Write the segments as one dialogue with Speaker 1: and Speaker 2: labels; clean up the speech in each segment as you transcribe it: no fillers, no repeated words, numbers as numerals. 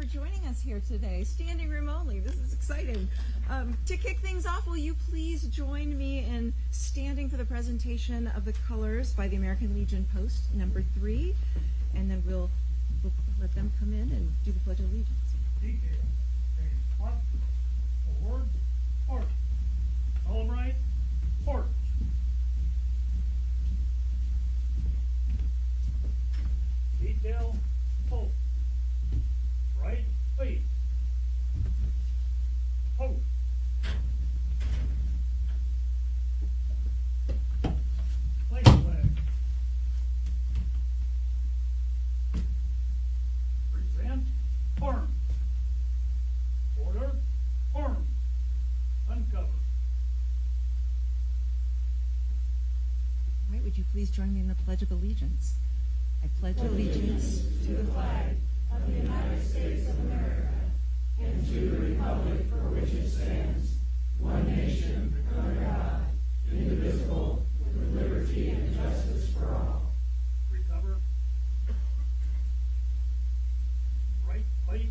Speaker 1: for joining us here today. Standing room only. This is exciting. To kick things off, will you please join me in standing for the presentation of the colors by the American Legion Post number 3, and then we'll let them come in and do the Pledge of Allegiance.
Speaker 2: Detail. Left, forward, march. Column right, march. Detail, pull. Right, face. Hold. Place flag. Present, arm. Order, arm. Uncover.
Speaker 1: All right, would you please join me in the Pledge of Allegiance? I pledge allegiance to the flag
Speaker 3: of the United States of America and to the republic for which it stands, one nation, under God, indivisible, with liberty and justice for all.
Speaker 2: Recover. Right place.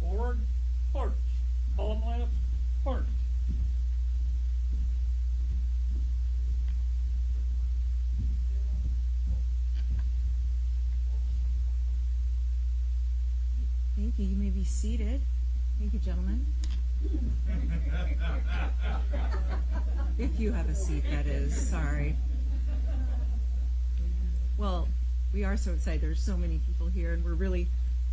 Speaker 2: Forward, march. Column left, march.
Speaker 1: Thank you. You may be seated. Thank you, gentlemen. If you have a seat, that is. Sorry. Well, we are so excited. There's so many people here, and we're really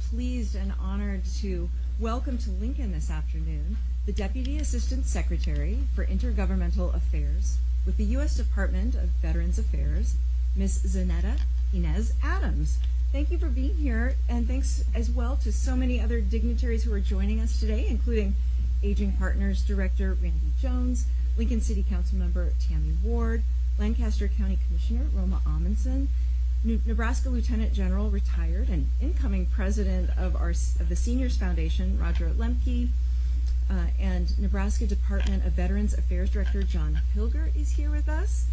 Speaker 1: pleased and honored to welcome to Lincoln this afternoon the Deputy Assistant Secretary for Intergovernmental Affairs with the U.S. Department of Veterans Affairs, Ms. Zanetta Inez Adams. Thank you for being here, and thanks as well to so many other dignitaries who are joining us today, including Aging Partners Director Randy Jones, Lincoln City Council Member Tammy Ward, Lancaster County Commissioner Roma Amundsen, Nebraska Lieutenant General retired and incoming President of the Seniors Foundation, Roger Lemke, and Nebraska Department of Veterans Affairs Director John Pilger is here with us.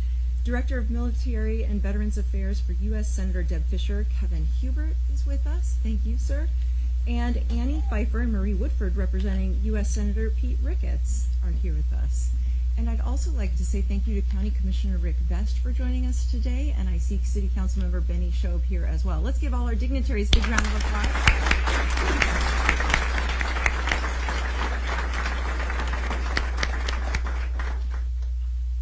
Speaker 1: Director of Military and Veterans Affairs for U.S. Senator Deb Fisher, Kevin Hubert, is with us. Thank you, sir. And Annie Pfeiffer and Marie Woodford, representing U.S. Senator Pete Ricketts, are here with us. And I'd also like to say thank you to County Commissioner Rick Vest for joining us today, and I see City Council Member Benny Shobe here as well. Let's give all our dignitaries a big round of applause.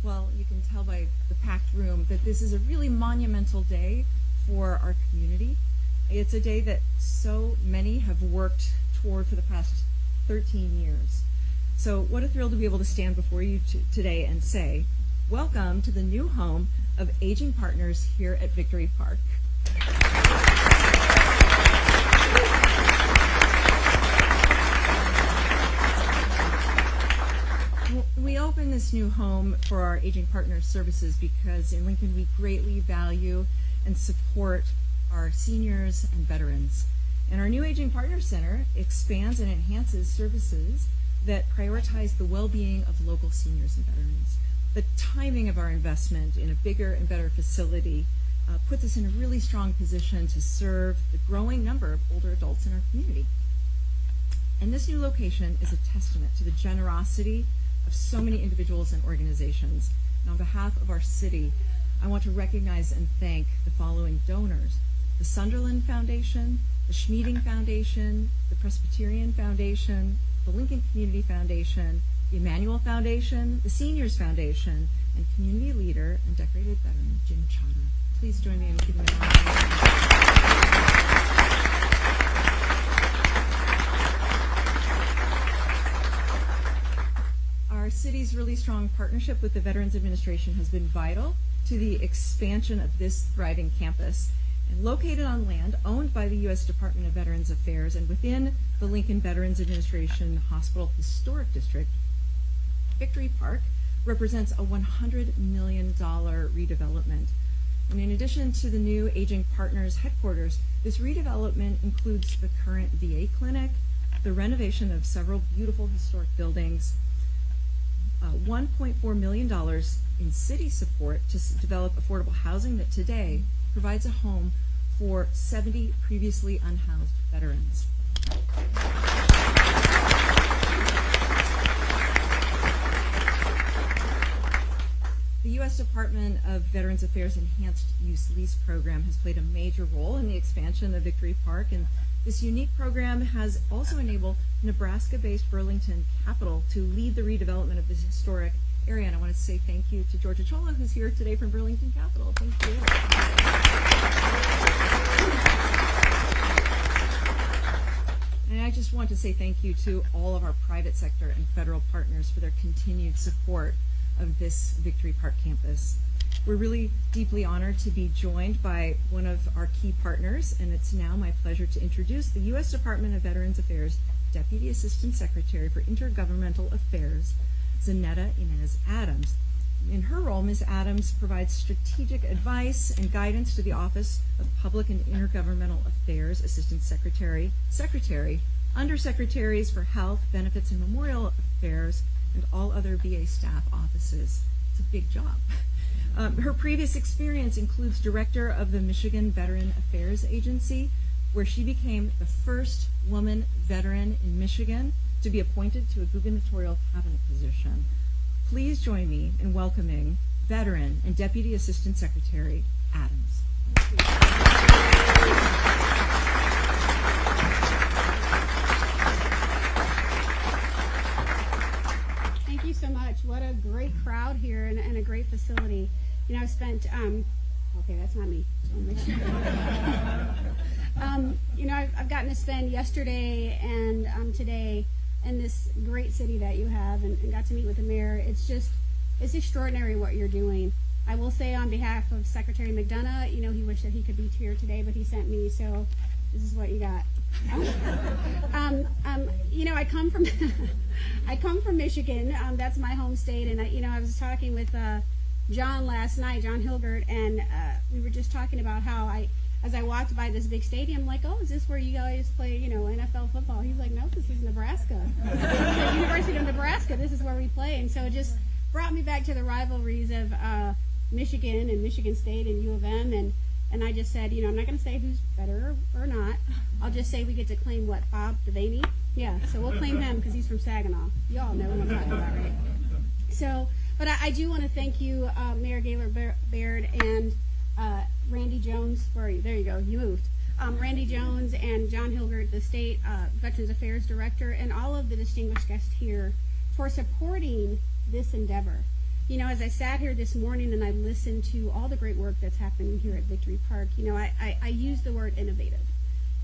Speaker 1: Well, you can tell by the packed room that this is a really monumental day for our community. It's a day that so many have worked toward for the past 13 years. So what a thrill to be able to stand before you today and say, welcome to the new home of Aging Partners here at Victory Park. We open this new home for our Aging Partners services because in Lincoln we greatly value and support our seniors and veterans. And our new Aging Partners Center expands and enhances services that prioritize the well-being of local seniors and veterans. The timing of our investment in a bigger and better facility puts us in a really strong position to serve the growing number of older adults in our community. And this new location is a testament to the generosity of so many individuals and organizations. And on behalf of our city, I want to recognize and thank the following donors: the Sunderland Foundation, the Schmieding Foundation, the Presbyterian Foundation, the Lincoln Community Foundation, the Emmanuel Foundation, the Seniors Foundation, and community leader and decorated veteran Jim Chana. Please join me in giving a round of applause. Our city's really strong partnership with the Veterans Administration has been vital to the expansion of this thriving campus. And located on land owned by the U.S. Department of Veterans Affairs and within the Lincoln Veterans Administration Hospital Historic District, Victory Park represents a $100 million redevelopment. And in addition to the new Aging Partners headquarters, this redevelopment includes the current VA clinic, the renovation of several beautiful historic buildings, $1.4 million in city support to develop affordable housing that today provides a home for 70 previously unhoused veterans. The U.S. Department of Veterans Affairs Enhanced Use Lease Program has played a major role in the expansion of Victory Park, and this unique program has also enabled Nebraska-based Burlington Capital to lead the redevelopment of this historic area. And I want to say thank you to Georgia Chola, who's here today from Burlington Capital. Thank you. And I just want to say thank you to all of our private sector and federal partners for their continued support of this Victory Park campus. We're really deeply honored to be joined by one of our key partners, and it's now my pleasure to introduce the U.S. Department of Veterans Affairs Deputy Assistant Secretary for Intergovernmental Affairs, Zanetta Inez Adams. In her role, Ms. Adams provides strategic advice and guidance to the Office of Public and Intergovernmental Affairs Assistant Secretary, Undersecretaries for Health, Benefits, and Memorial Affairs, and all other VA staff offices. It's a big job. Her previous experience includes director of the Michigan Veteran Affairs Agency, where she became the first woman veteran in Michigan to be appointed to a gubernatorial cabinet position. Please join me in welcoming veteran and Deputy Assistant Secretary Adams.
Speaker 4: Thank you so much. What a great crowd here and a great facility. You know, I've spent, okay, that's not me. You know, I've gotten to spend yesterday and today in this great city that you have and got to meet with the mayor. It's extraordinary what you're doing. I will say on behalf of Secretary McDonough, you know, he wished that he could be here today, but he sent me, so this is what you got. You know, I come from Michigan. That's my home state, and I was talking with John last night, John Hilgert, and we were just talking about how as I walked by this big stadium, I'm like, oh, is this where you guys play, you know, NFL football? He's like, no, this is Nebraska. The University of Nebraska. This is where we play, and so it just brought me back to the rivalries of Michigan and Michigan State and U of M, and I just said, you know, I'm not going to say who's better or not. I'll just say we get to claim what, Bob Devaney? Yeah, so we'll claim him because he's from Saginaw. You all know what I'm talking about, right? So, but I do want to thank you, Mayor Gaylor Baird and Randy Jones. Where are you? There you go. You moved. Randy Jones and John Hilgert, the State Veterans Affairs Director, and all of the distinguished guests here for supporting this endeavor. You know, as I sat here this morning and I listened to all the great work that's happening here at Victory Park, you know, I use the word innovative.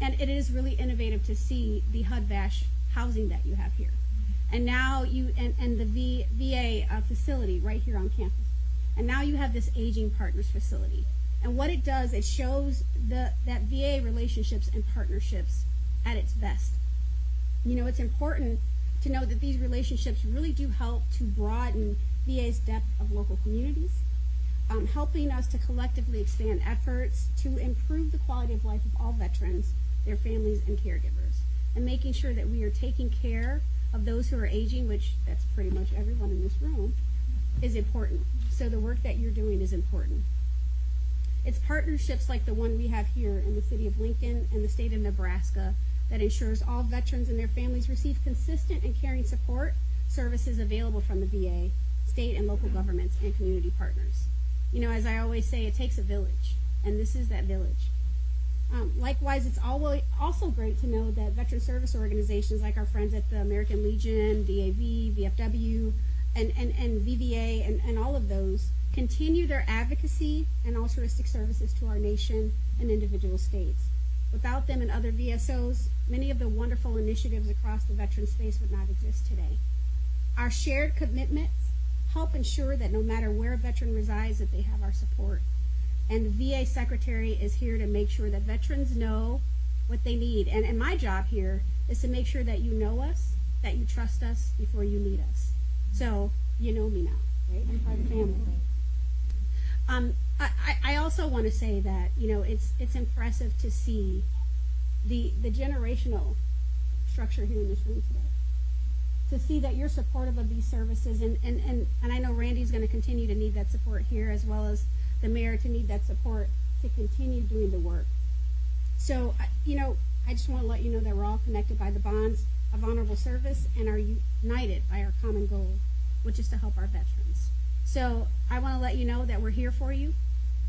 Speaker 4: And it is really innovative to see the HUD-VASH housing that you have here. And now and the VA facility right here on campus. And now you have this Aging Partners facility. And what it does, it shows that VA relationships and partnerships at its best. You know, it's important to know that these relationships really do help to broaden VA's depth of local communities, helping us to collectively expand efforts to improve the quality of life of all veterans, their families, and caregivers, and making sure that we are taking care of those who are aging, which that's pretty much everyone in this room, is important. So the work that you're doing is important. It's partnerships like the one we have here in the city of Lincoln and the state of Nebraska that ensures all veterans and their families receive consistent and caring support services available from the VA, state and local governments, and community partners. You know, as I always say, it takes a village, and this is that village. Likewise, it's also great to know that veteran service organizations like our friends at the American Legion, DAV, VFW, and VVA, and all of those continue their advocacy and altruistic services to our nation and individual states. Without them and other VSOs, many of the wonderful initiatives across the veteran space would not exist today. Our shared commitments help ensure that no matter where a veteran resides, that they have our support. And the VA Secretary is here to make sure that veterans know what they need. And my job here is to make sure that you know us, that you trust us before you meet us. So you know me now, right? I'm part of the family. I also want to say that, you know, it's impressive to see the generational structure here in this room today. To see that you're supportive of these services, and I know Randy's going to continue to need that support here, as well as the mayor to need that support to continue doing the work. So, I just want to let you know that we're all connected by the bonds of honorable service and are united by our common goal, which is to help our veterans. So I want to let you know that we're here for you,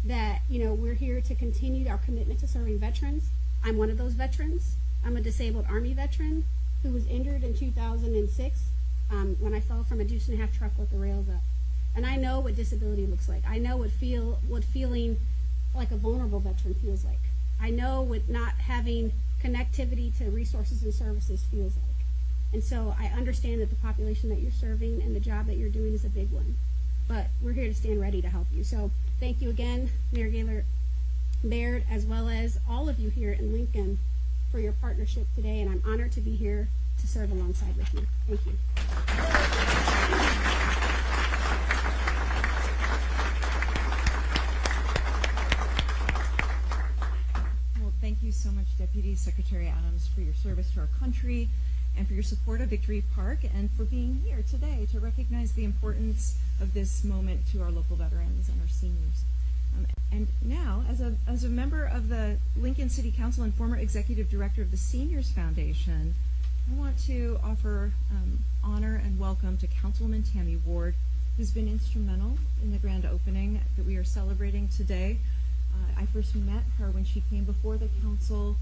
Speaker 4: that, we're here to continue our commitment to serving veterans. I'm one of those veterans. I'm a disabled Army veteran who was injured in 2006 when I fell from a deuce-and-a-half truck with the rails up. And I know what disability looks like. I know what feeling like a vulnerable veteran feels like. I know what not having connectivity to resources and services feels like. And so I understand that the population that you're serving and the job that you're doing is a big one. But we're here to stand ready to help you. So thank you again, Mayor Gaylor Baird, as well as all of you here in Lincoln for your partnership today. And I'm honored to be here to serve alongside with you. Thank you.
Speaker 1: Well, thank you so much, Deputy Secretary Adams, for your service to our country and for your support of Victory Park and for being here today to recognize the importance of this moment to our local veterans and our seniors. And now, as a member of the Lincoln City Council and former executive director of the Seniors Foundation, I want to offer honor and welcome to Councilwoman Tammy Ward, who's been instrumental in the grand opening that we are celebrating today. I first met her when she came before the council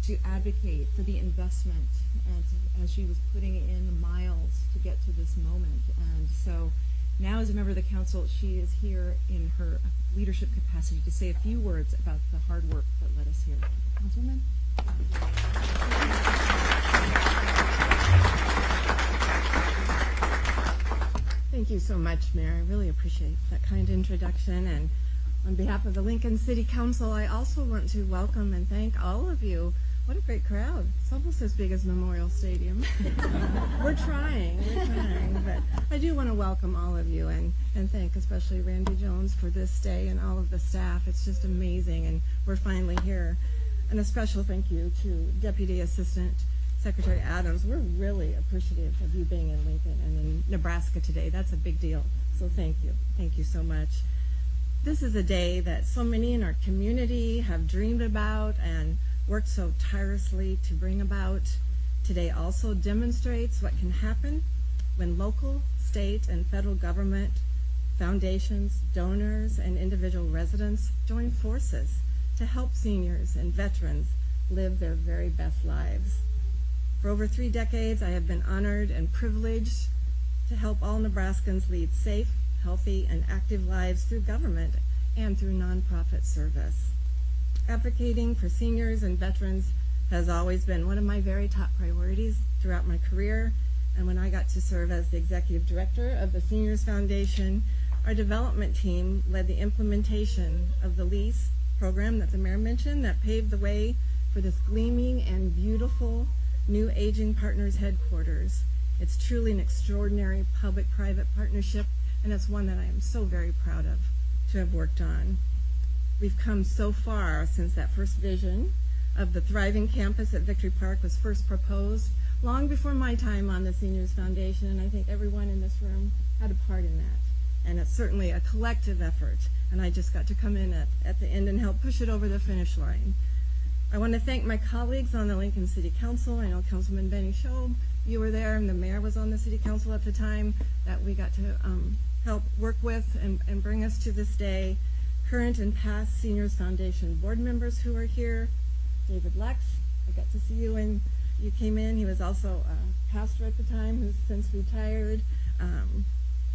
Speaker 1: to advocate for the investment and as she was putting in the miles to get to this moment. And so now as a member of the council, she is here in her leadership capacity to say a few words about the hard work that led us here. Councilwoman?
Speaker 5: Thank you so much, Mayor. I really appreciate that kind introduction. And on behalf of the Lincoln City Council, I also want to welcome and thank all of you. What a great crowd. It's almost as big as Memorial Stadium. We're trying, but I do want to welcome all of you and thank especially Randy Jones for this day and all of the staff. It's just amazing, and we're finally here. And a special thank you to Deputy Assistant Secretary Adams. We're really appreciative of you being in Lincoln and in Nebraska today. That's a big deal. So thank you. Thank you so much. This is a day that so many in our community have dreamed about and worked so tirelessly to bring about. Today also demonstrates what can happen when local, state, and federal government, foundations, donors, and individual residents join forces to help seniors and veterans live their very best lives. For over 3 decades, I have been honored and privileged to help all Nebraskans lead safe, healthy, and active lives through government and through nonprofit service. Advocating for seniors and veterans has always been one of my very top priorities throughout my career. And when I got to serve as the executive director of the Seniors Foundation, our development team led the implementation of the lease program that the mayor mentioned that paved the way for this gleaming and beautiful new Aging Partners headquarters. It's truly an extraordinary public-private partnership, and it's one that I am so very proud of to have worked on. We've come so far since that first vision of the thriving campus at Victory Park was first proposed, long before my time on the Seniors Foundation, and I think everyone in this room had a part in that. And it's certainly a collective effort, and I just got to come in at the end and help push it over the finish line. I want to thank my colleagues on the Lincoln City Council. I know Councilman Benny Schob, you were there, and the mayor was on the City Council at the time, that we got to help work with and bring us to this day. Current and past Seniors Foundation board members who are here. David Lex, I got to see you when you came in. He was also a pastor at the time who's since retired.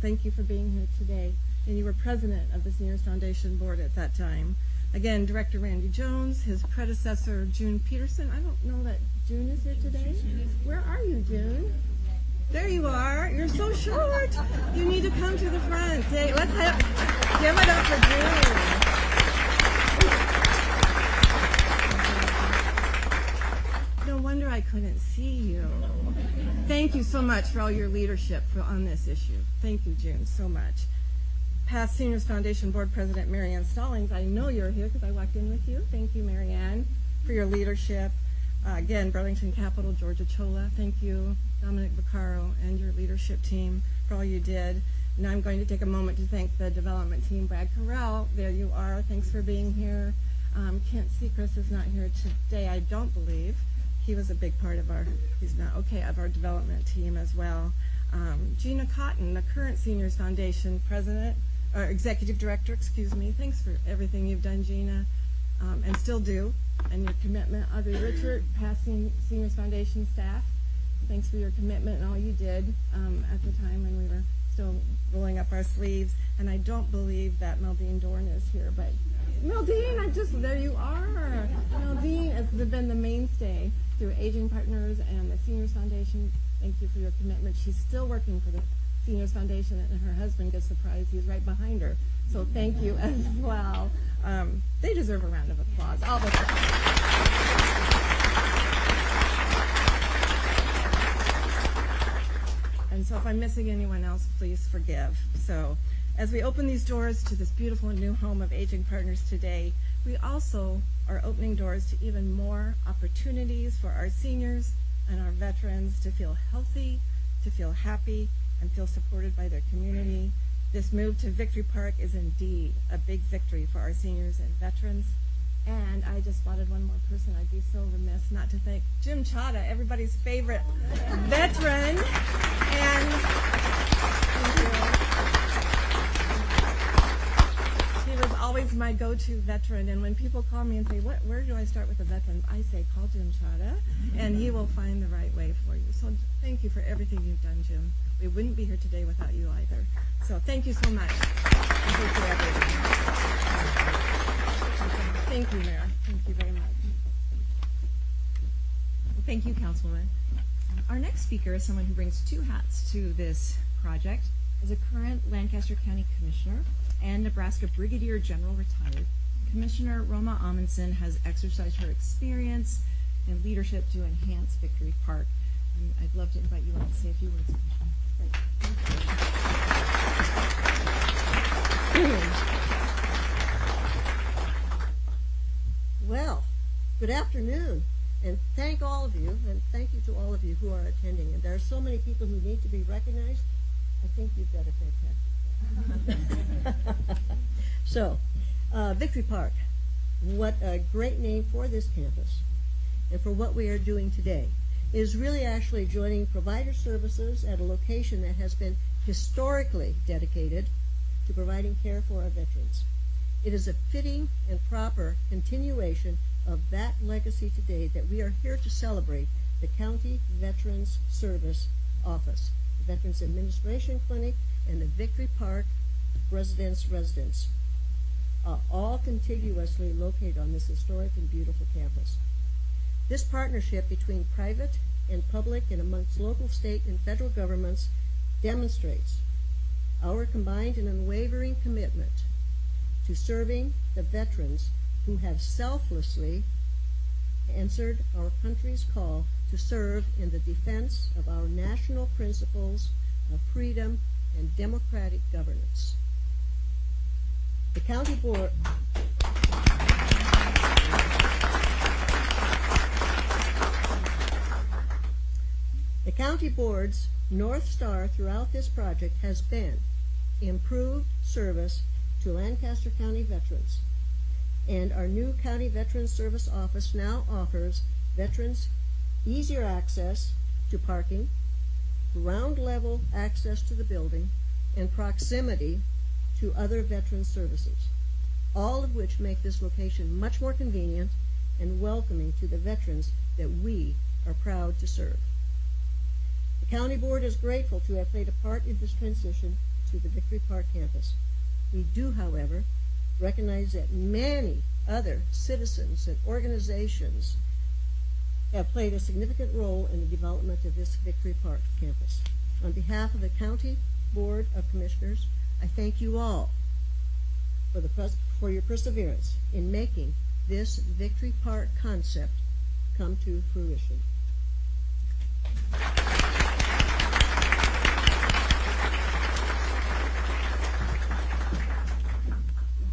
Speaker 5: Thank you for being here today. And you were president of the Seniors Foundation board at that time. Again, Director Randy Jones, his predecessor, June Peterson. I don't know that June is here today. Where are you, June? There you are. You're so short. You need to come to the front. Say, let's give it up for June. No wonder I couldn't see you. Thank you so much for all your leadership on this issue. Thank you, June, so much. Past Seniors Foundation Board President Marianne Stallings, I know you're here because I walked in with you. Thank you, Marianne, for your leadership. Again, Burlington Capital, Georgia Chola, thank you. Dominic Vaccaro and your leadership team for all you did. And I'm going to take a moment to thank the development team. Brad Carell, there you are. Thanks for being here. Kent Seacrest is not here today, I don't believe. He was a big part of of our development team as well. Gina Cotton, the current Seniors Foundation executive director, thanks for everything you've done, Gina, and still do, and your commitment. Audrey Richard, past Seniors Foundation staff, thanks for your commitment and all you did at the time when we were still rolling up our sleeves. And I don't believe that Meldine Dorn is here, but Meldine, there you are. Meldine has been the mainstay through Aging Partners and the Seniors Foundation. Thank you for your commitment. She's still working for the Seniors Foundation, and her husband gets surprised. He's right behind her. So thank you as well. They deserve a round of applause. All the And so if I'm missing anyone else, please forgive. So as we open these doors to this beautiful new home of Aging Partners today, we also are opening doors to even more opportunities for our seniors and our veterans to feel healthy, to feel happy, and feel supported by their community. This move to Victory Park is indeed a big victory for our seniors and veterans. And I just spotted one more person. I'd be so remiss not to thank Jim Chada, everybody's favorite veteran. And he was always my go-to veteran. And when people call me and say, where do I start with the veterans? I say, call Jim Chada, and he will find the right way for you. So thank you for everything you've done, Jim. We wouldn't be here today without you either. So thank you so much. Thank you, everyone. Thank you, Mayor. Thank you very much.
Speaker 1: Well, thank you, Councilwoman. Our next speaker is someone who brings two hats to this project. As a current Lancaster County Commissioner and Nebraska Brigadier General retired, Commissioner Roma Amundsen has exercised her experience and leadership to enhance Victory Park. And I'd love to invite you all to say a few words, Commissioner.
Speaker 6: Well, good afternoon, and thank all of you, and thank you to all of you who are attending. And there are so many people who need to be recognized. I think you've got a fantastic job. So, Victory Park, what a great name for this campus and for what we are doing today. It is really actually joining provider services at a location that has been historically dedicated to providing care for our veterans. It is a fitting and proper continuation of that legacy today that we are here to celebrate the County Veterans Service Office, the Veterans Administration Clinic, and the Victory Park Residence, all contiguously located on this historic and beautiful campus. This partnership between private and public and amongst local, state, and federal governments demonstrates our combined and unwavering commitment to serving the veterans who have selflessly answered our country's call to serve in the defense of our national principles of freedom and democratic governance. The County Board The County Board's North Star throughout this project has been improved service to Lancaster County veterans. And our new County Veterans Service Office now offers veterans easier access to parking, ground-level access to the building, and proximity to other veteran services, all of which make this location much more convenient and welcoming to the veterans that we are proud to serve. The County Board is grateful to have played a part in this transition to the Victory Park campus. We do, however, recognize that many other citizens and organizations have played a significant role in the development of this Victory Park campus. On behalf of the County Board of Commissioners, I thank you all for your perseverance in making this Victory Park concept come to fruition.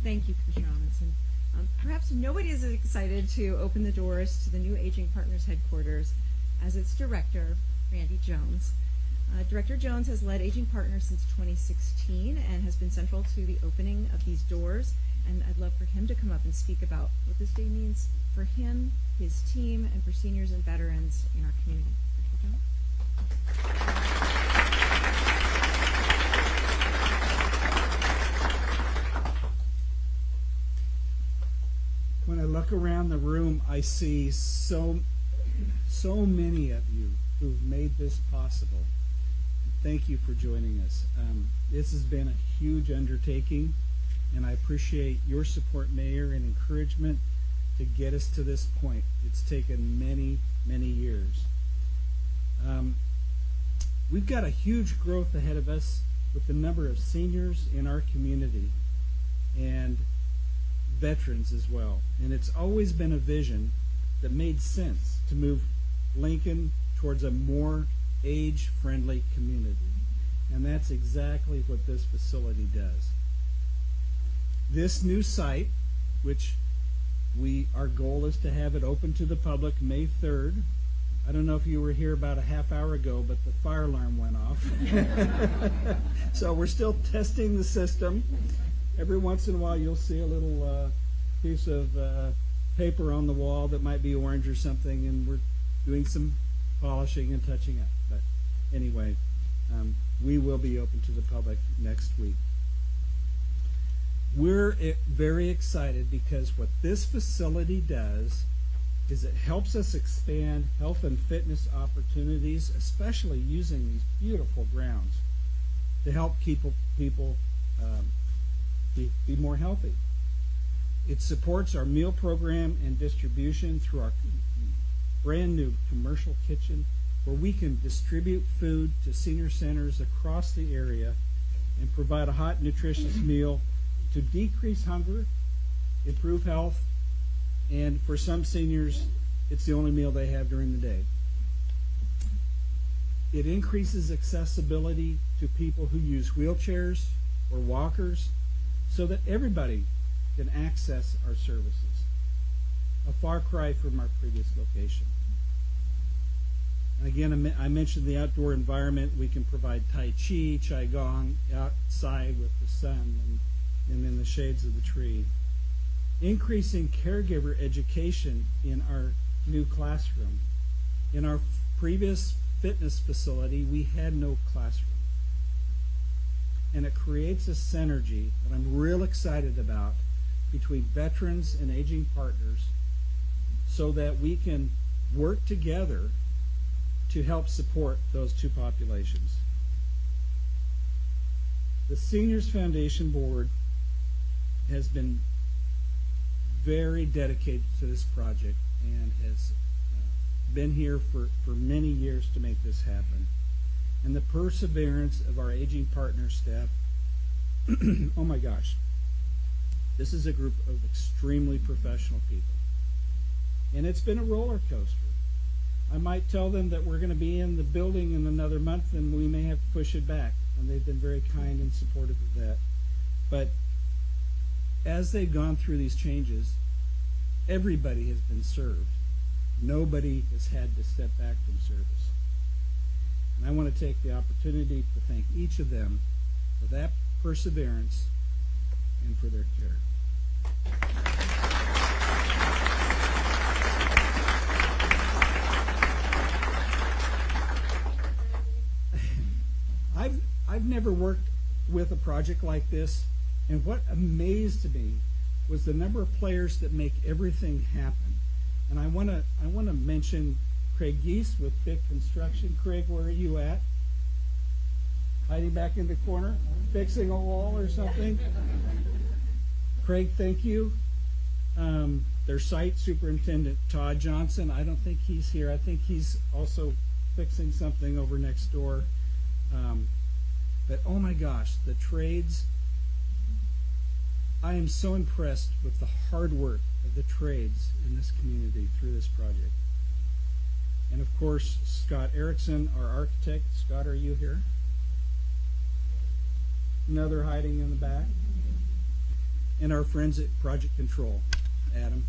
Speaker 1: Thank you, Commissioner Amundsen. Perhaps nobody is as excited to open the doors to the new Aging Partners headquarters as its director, Randy Jones. Director Jones has led Aging Partners since 2016 and has been central to the opening of these doors. And I'd love for him to come up and speak about what this day means for him, his team, and for seniors and veterans in our community. Director Jones?
Speaker 7: When I look around the room, I see so many of you who've made this possible. Thank you for joining us. This has been a huge undertaking, and I appreciate your support, Mayor, and encouragement to get us to this point. It's taken many, many years. We've got a huge growth ahead of us with the number of seniors in our community and veterans as well. And it's always been a vision that made sense to move Lincoln towards a more age-friendly community. And that's exactly what this facility does. This new site, which our goal is to have it open to the public May 3rd. I don't know if you were here about a half hour ago, but the fire alarm went off. So we're still testing the system. Every once in a while you'll see a little piece of paper on the wall that might be orange or something, and we're doing some polishing and touching up. But anyway, we will be open to the public next week. We're very excited because what this facility does is it helps us expand health and fitness opportunities, especially using these beautiful grounds to help people be more healthy. It supports our meal program and distribution through our brand new commercial kitchen, where we can distribute food to senior centers across the area and provide a hot, nutritious meal to decrease hunger, improve health, and for some seniors, it's the only meal they have during the day. It increases accessibility to people who use wheelchairs or walkers so that everybody can access our services. A far cry from our previous location. And again, I mentioned the outdoor environment. We can provide Tai Chi, Qigong outside with the sun and in the shades of the tree. Increasing caregiver education in our new classroom. In our previous fitness facility, we had no classroom. And it creates a synergy that I'm real excited about between veterans and aging partners so that we can work together to help support those two populations. The Seniors Foundation Board has been very dedicated to this project and has been here for many years to make this happen. And the perseverance of our aging partner staff, oh my gosh, this is a group of extremely professional people. And it's been a roller coaster. I might tell them that we're going to be in the building in another month and we may have to push it back. And they've been very kind and supportive of that. But as they've gone through these changes, everybody has been served. Nobody has had to step back from service. And I want to take the opportunity to thank each of them for that perseverance and for their care. I've never worked with a project like this, and what amazed me was the number of players that make everything happen. And I want to mention Craig Geese with Big Construction. Craig, where are you at? Hiding back in the corner, fixing a wall or something? Craig, thank you. Their site superintendent, Todd Johnson, I don't think he's here. I think he's also fixing something over next door. But oh my gosh, the trades. I am so impressed with the hard work of the trades in this community through this project. And of course, Scott Erickson, our architect. Scott, are you here? Another hiding in the back. And our friends at Project Control, Adam.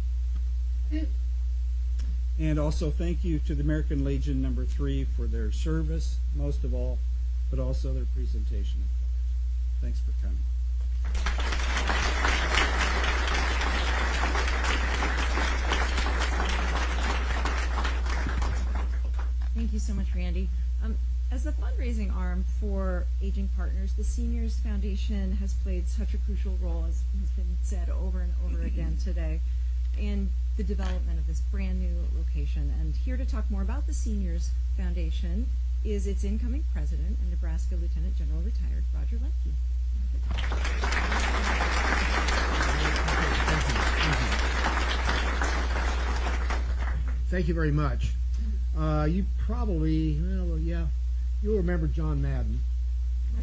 Speaker 7: And also thank you to the American Legion number 3 for their service, most of all, but also their presentation of colors. Thanks for coming.
Speaker 1: Thank you so much, Randy. As the fundraising arm for Aging Partners, the Seniors Foundation has played such a crucial role, as has been said over and over again today, in the development of this brand new location. And here to talk more about the Seniors Foundation is its incoming president and Nebraska Lieutenant General retired Roger Lemke.
Speaker 8: Thank you very much. You probably, you'll remember John Madden,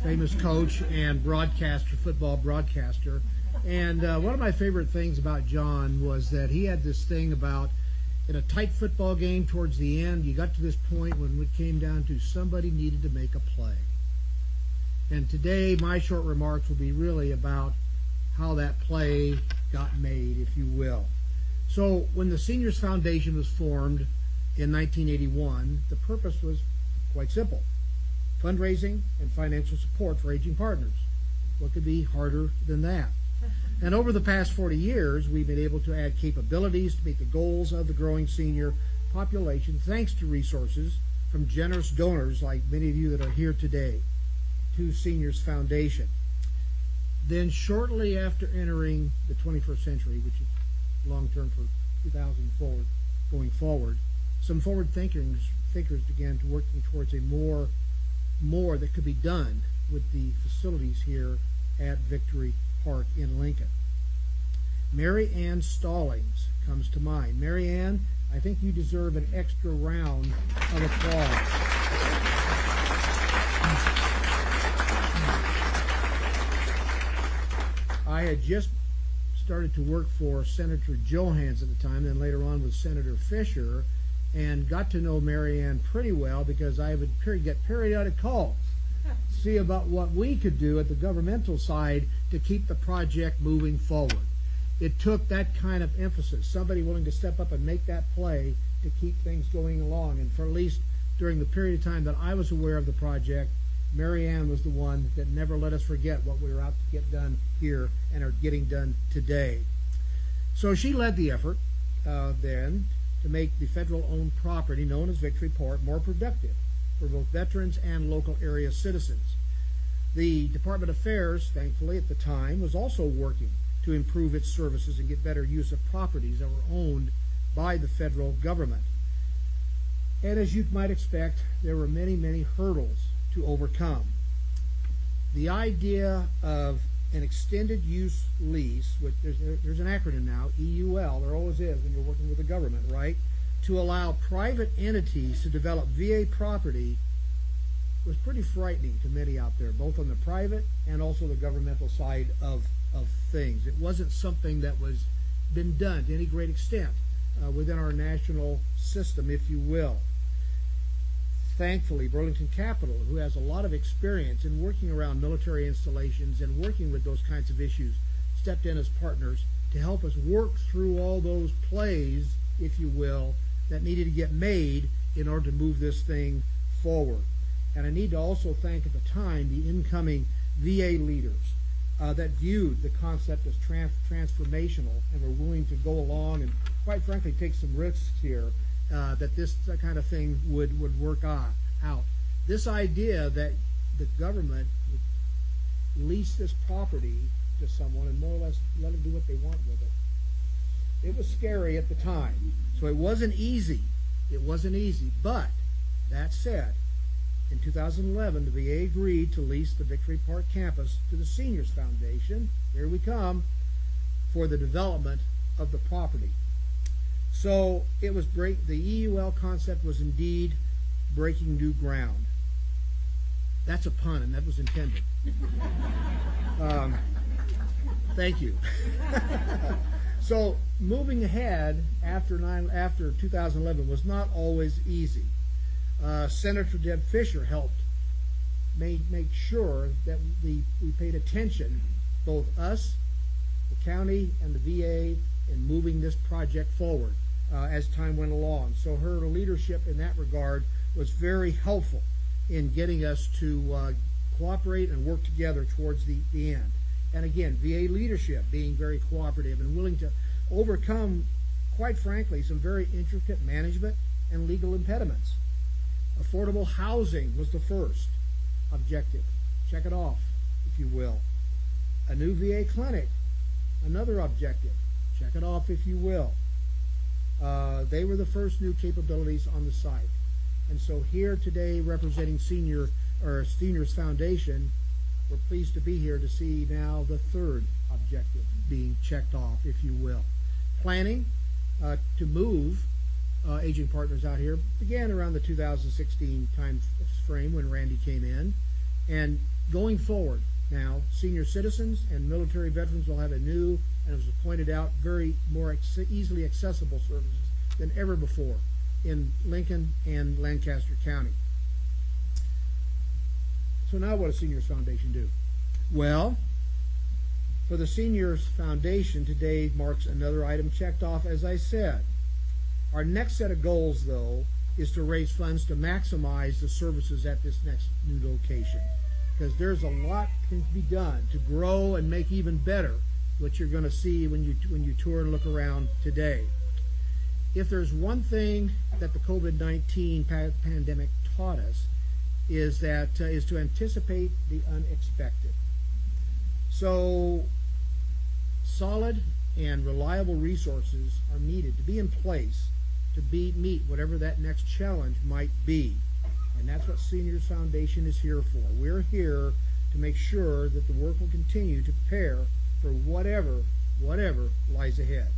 Speaker 8: famous coach and broadcaster, football broadcaster. And one of my favorite things about John was that he had this thing about, in a tight football game towards the end, you got to this point when it came down to somebody needed to make a play. And today, my short remarks will be really about how that play got made, if you will. So when the Seniors Foundation was formed in 1981, the purpose was quite simple: fundraising and financial support for aging partners. What could be harder than that? And over the past 40 years, we've been able to add capabilities to meet the goals of the growing senior population, thanks to resources from generous donors like many of you that are here today to Seniors Foundation. Then shortly after entering the 21st century, which is long-term for 2000 forward, going forward, some forward thinkers began to working towards a more that could be done with the facilities here at Victory Park in Lincoln. Mary Ann Stallings comes to mind. Mary Ann, I think you deserve an extra round of applause. I had just started to work for Senator Johans at the time, then later on with Senator Fisher, and got to know Mary Ann pretty well because I would get periodic calls to see about what we could do at the governmental side to keep the project moving forward. It took that kind of emphasis, somebody willing to step up and make that play to keep things going along. And for at least during the period of time that I was aware of the project, Mary Ann was the one that never let us forget what we were out to get done here and are getting done today. So she led the effort then to make the federal-owned property known as Victory Park more productive for both veterans and local area citizens. The Department of Affairs, thankfully at the time, was also working to improve its services and get better use of properties that were owned by the federal government. And as you might expect, there were many, many hurdles to overcome. The idea of an extended use lease, which there's an acronym now, EUL, there always is when you're working with the government, right? To allow private entities to develop VA property was pretty frightening to many out there, both on the private and also the governmental side of things. It wasn't something that was been done to any great extent within our national system, if you will. Thankfully, Burlington Capital, who has a lot of experience in working around military installations and working with those kinds of issues, stepped in as partners to help us work through all those plays, if you will, that needed to get made in order to move this thing forward. And I need to also thank at the time the incoming VA leaders that viewed the concept as transformational and were willing to go along and, quite frankly, take some risks here that this kind of thing would work out. This idea that the government would lease this property to someone and more or less let them do what they want with it. It was scary at the time. So it wasn't easy. But that said, in 2011, the VA agreed to lease the Victory Park campus to the Seniors Foundation, here we come, for the development of the property. So it was the EUL concept was indeed breaking new ground. That's a pun, and that was intended. Thank you. So moving ahead after 2011 was not always easy. Senator Deb Fisher helped make sure that we paid attention, both us, the county, and the VA, in moving this project forward. as time went along. So her leadership in that regard was very helpful in getting us to cooperate and work together towards the end. And again, VA leadership being very cooperative and willing to overcome, quite frankly, some very intricate management and legal impediments. Affordable housing was the first objective. Check it off, if you will. A new VA clinic, another objective. Check it off, if you will. They were the first new capabilities on the site. And so here today, representing Seniors Foundation, we're pleased to be here to see now the third objective being checked off, if you will. Planning to move Aging Partners out here began around the 2016 time frame when Randy came in. And going forward now, senior citizens and military veterans will have a new, and as was pointed out, very more easily accessible services than ever before in Lincoln and Lancaster County. So now what does Seniors Foundation do? Well, for the Seniors Foundation, today marks another item checked off, as I said. Our next set of goals, though, is to raise funds to maximize the services at this next new location, because there's a lot can be done to grow and make even better what you're going to see when you tour and look around today. If there's one thing that the COVID-19 pandemic taught us, is to anticipate the unexpected. So solid and reliable resources are needed to be in place to meet whatever that next challenge might be. And that's what Seniors Foundation is here for. We're here to make sure that the work will continue to prepare for whatever lies ahead.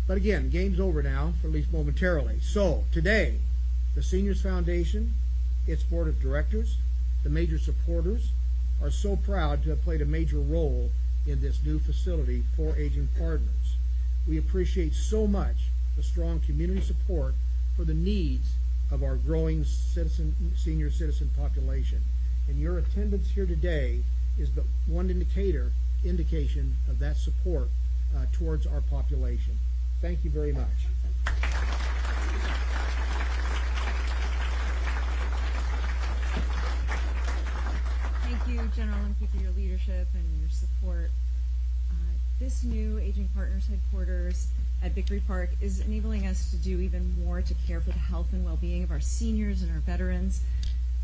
Speaker 8: But again, game's over now, for at least momentarily. So today, the Seniors Foundation, its board of directors, the major supporters, are so proud to have played a major role in this new facility for Aging Partners. We appreciate so much the strong community support for the needs of our growing senior citizen population. And your attendance here today is but one indication of that support towards our population. Thank you very much.
Speaker 1: Thank you, General Lemke, for your leadership and your support. This new Aging Partners headquarters at Victory Park is enabling us to do even more to care for the health and well-being of our seniors and our veterans,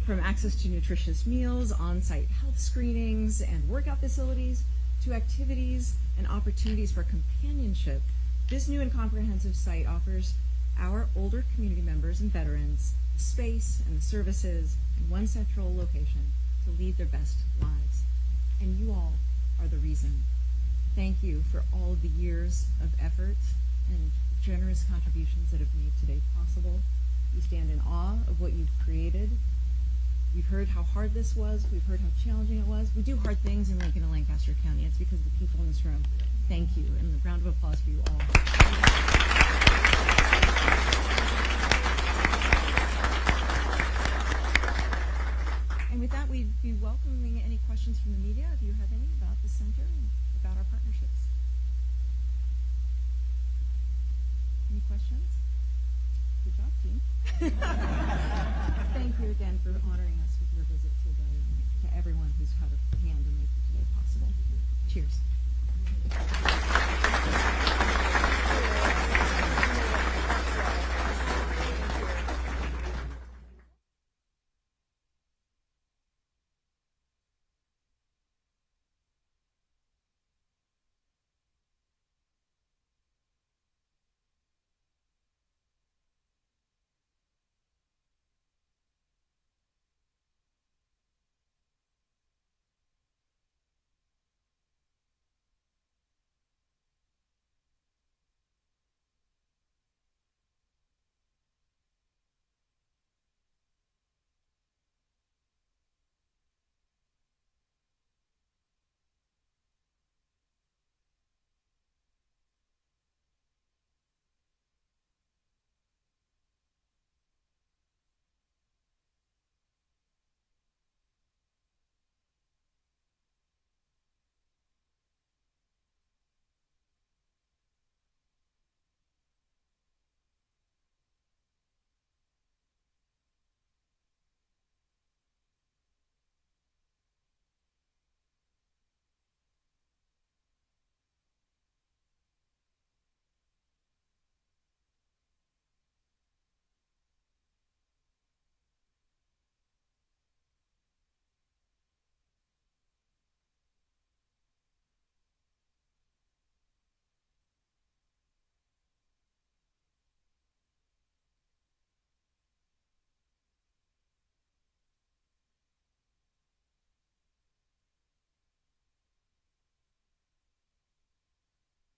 Speaker 1: from access to nutritious meals, on-site health screenings, and workout facilities, to activities and opportunities for companionship. This new and comprehensive site offers our older community members and veterans the space and the services in one central location to lead their best lives. And you all are the reason. Thank you for all of the years of effort and generous contributions that have made today possible. We stand in awe of what you've created. We've heard how hard this was. We've heard how challenging it was. We do hard things in Lincoln and Lancaster County. It's because of the people in this room. Thank you, and a round of applause for you all. And with that, we'd be welcoming any questions from the media, if you have any, about the center and about our partnerships. Any questions? Good job, team. Thank you again for honoring us.